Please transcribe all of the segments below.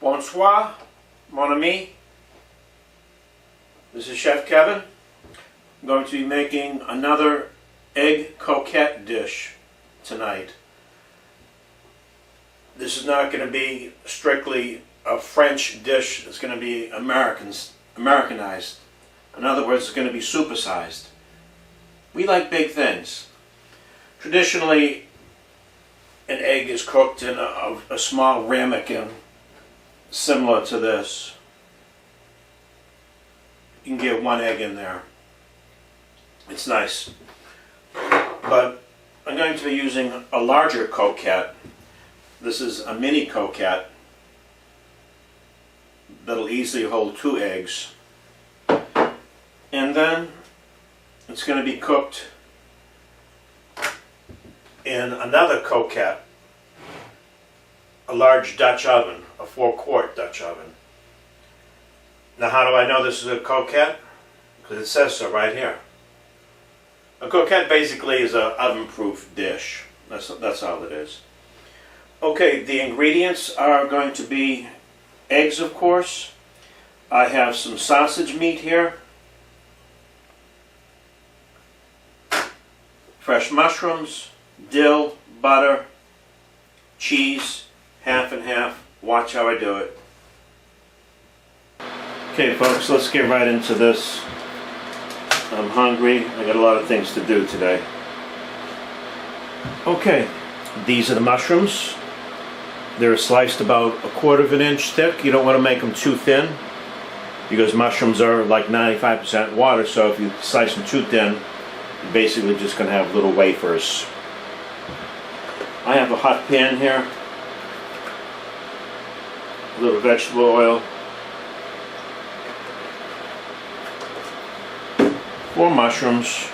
Bonsoir, mon ami. This is Chef Kevin. I'm going to be making another egg coquette dish tonight. This is not going to be strictly a French dish. It's going to be Americanized. In other words, it's going to be supersized. We like big things. Traditionally, an egg is cooked in a small ramekin, similar to this. You can get one egg in there. It's nice. But I'm going to be using a larger coquette. This is a mini coquette that'll easily hold 2 eggs. And then it's going to be cooked in another coquette, a large Dutch oven, a 4-quart Dutch oven. Now, how do I know this is a coquette? Because it says so right here. A coquette basically is an oven-proof dish. That's all it is. Okay, the ingredients are going to be eggs, of course. I have some sausage meat here, fresh mushrooms, dill, butter, cheese, half and half. Watch how I do it. Okay folks, let's get right into this. I'm hungry. I got a lot of things to do today. Okay, these are the mushrooms. They're sliced about 1/4 of an inch thick. You don't want to make them too thin because mushrooms are like 95% water, so if you slice them too thin, you're basically just going to have little wafers. I have a hot pan here, a little vegetable oil, 4 mushrooms,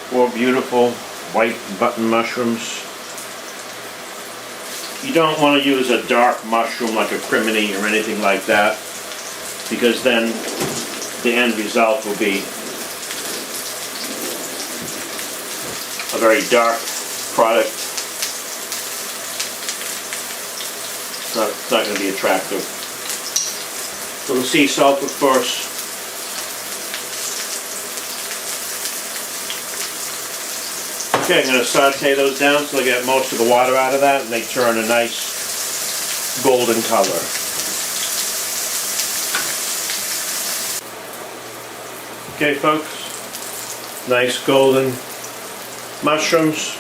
4 beautiful white button mushrooms. You don't want to use a dark mushroom like a crimini or anything like that, because then the end result will be a very dark product. It's not going to be attractive. A little sea salt, of course. Okay, I'm going to saute those down until I get most of the water out of that and they turn a nice golden color. Okay folks, nice golden mushrooms.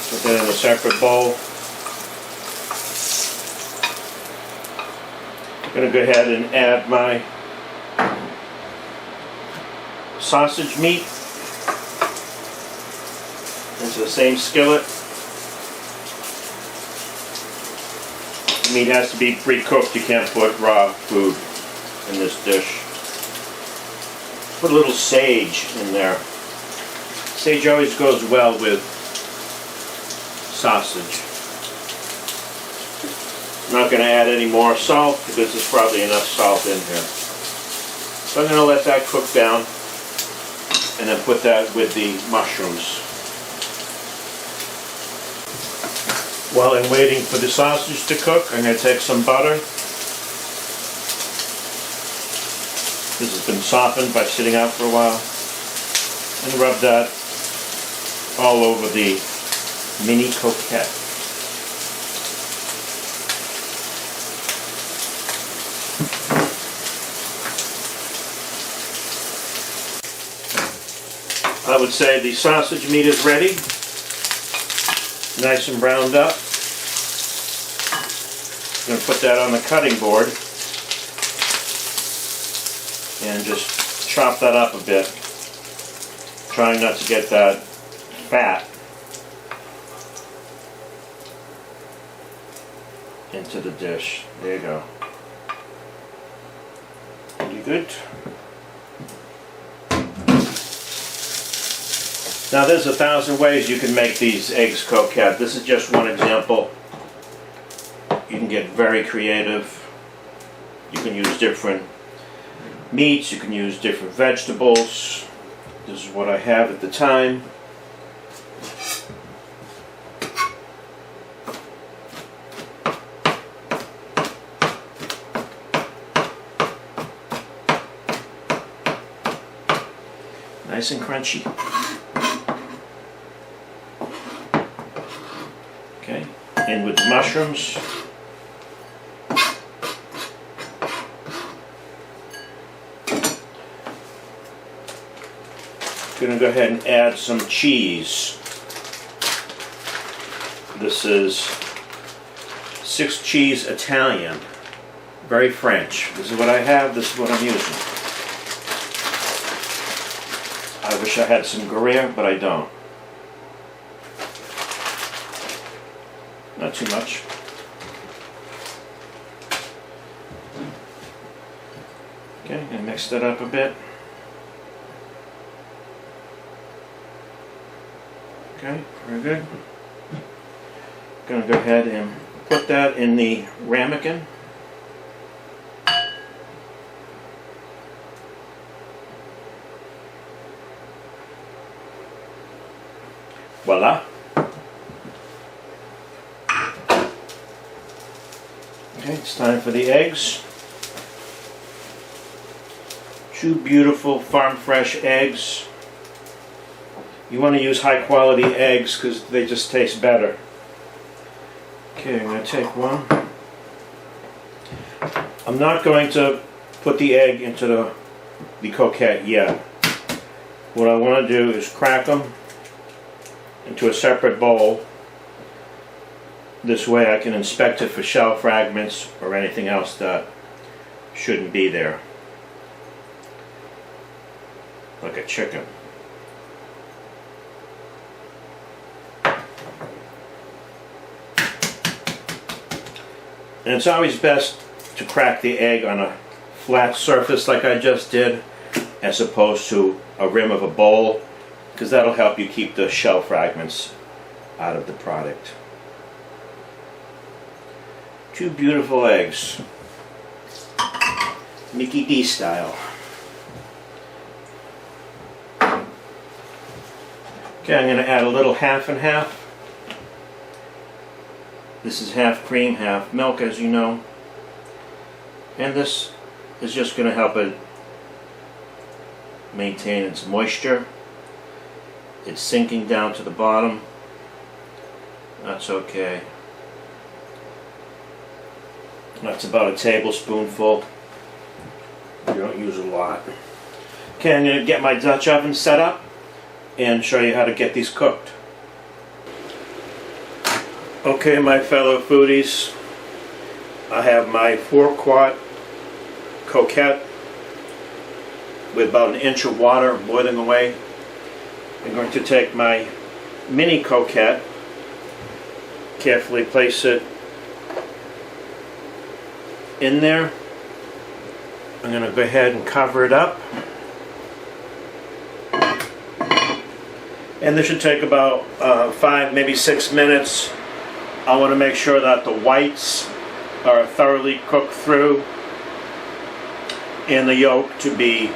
Put that in a separate bowl. I'm going to go ahead and add my sausage meat into the same skillet. The meat has to be pre-cooked. You can't put raw food in this dish. Put a little sage in there. Sage always goes well with sausage. I'm not going to add any more salt because there's probably enough salt in here. So I'm going to let that cook down and then put that with the mushrooms. While I'm waiting for the sausage to cook, I'm going to take some butter. This has been softened by sitting out for a while. And rub that all over the mini coquette. I would say the sausage meat is ready. Nice and browned up. I'm going to put that on the cutting board and just chop that up a bit, trying not to get that fat into the dish. There you go. Pretty good. Now there's 1,000 ways you can make these eggs coquette. This is just one example. You can get very creative. You can use different meats, you can use different vegetables. This is what I have at the time. Nice and crunchy. Okay, and with the mushrooms. Gonna go ahead and add some cheese. This is 6 cheese Italian, very French. This is what I have, this is what I'm using. I wish I had some Gruyere, but I don't. Not too much. Okay, and mix that up a bit. Okay, very good. Gonna go ahead and put that in the ramekin. Voila. Okay, it's time for the eggs. 2 beautiful farm fresh eggs. You want to use high quality eggs because they just taste better. Okay, I'm going to take one. I'm not going to put the egg into the coquette yet. What I want to do is crack them into a separate bowl. This way I can inspect it for shell fragments or anything else that shouldn't be there. Like a chicken. And it's always best to crack the egg on a flat surface like I just did, as opposed to a rim of a bowl, because that'll help you keep the shell fragments out of the product. 2 beautiful eggs, Mickey D style. Okay, I'm going to add a little half and half. This is half cream, half milk, as you know. And this is just going to help it maintain its moisture. It's sinking down to the bottom. That's okay. That's about a tablespoonful. You don't use a lot. Okay, I'm going to get my Dutch oven set up and show you how to get these cooked. Okay, my fellow foodies, I have my 4-quart Cocotte with about 1 inch of water boiling away. I'm going to take my mini Cocotte, carefully place it in there. I'm going to go ahead and cover it up. And this should take about 5, maybe 6 minutes. I want to make sure that the whites are thoroughly cooked through and the yolk to be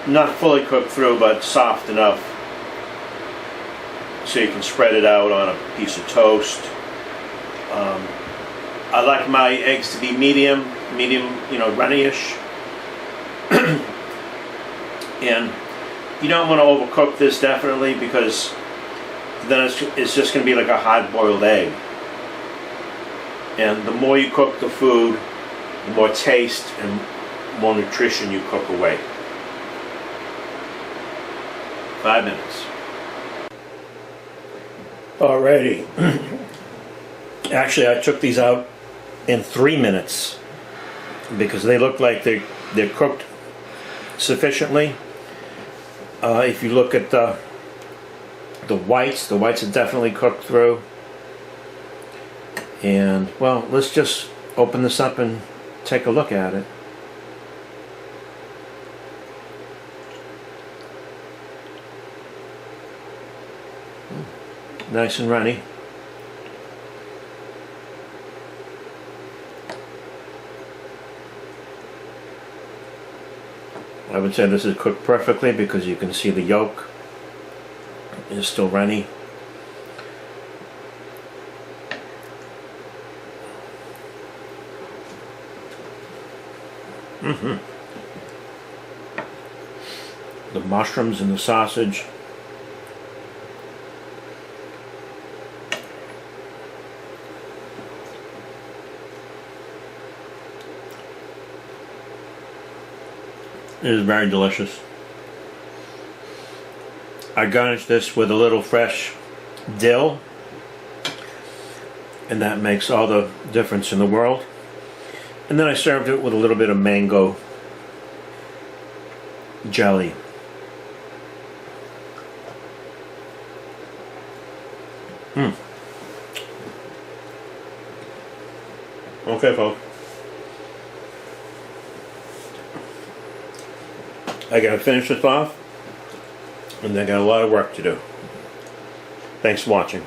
not fully cooked through but soft enough so you can spread it out on a piece of toast. I like my eggs to be medium, runny-ish. And you don't want to overcook this, definitely, because then it's just going to be like a hard-boiled egg. And the more you cook the food, the more taste and more nutrition you cook away. 5 minutes. Alrighty. Actually, I took these out in 3 minutes because they look like they're cooked sufficiently. If you look at the whites are definitely cooked through. And, well, let's just open this up and take a look at it. Nice and runny. I would say this is cooked perfectly because you can see the yolk is still runny. the mushrooms and the sausage. It is very delicious. I garnished this with a little fresh dill, and that makes all the difference in the world. And then I served it with a little bit of mango jelly. Okay, folks. I gotta finish this off, and I got a lot of work to do. Thanks for watching.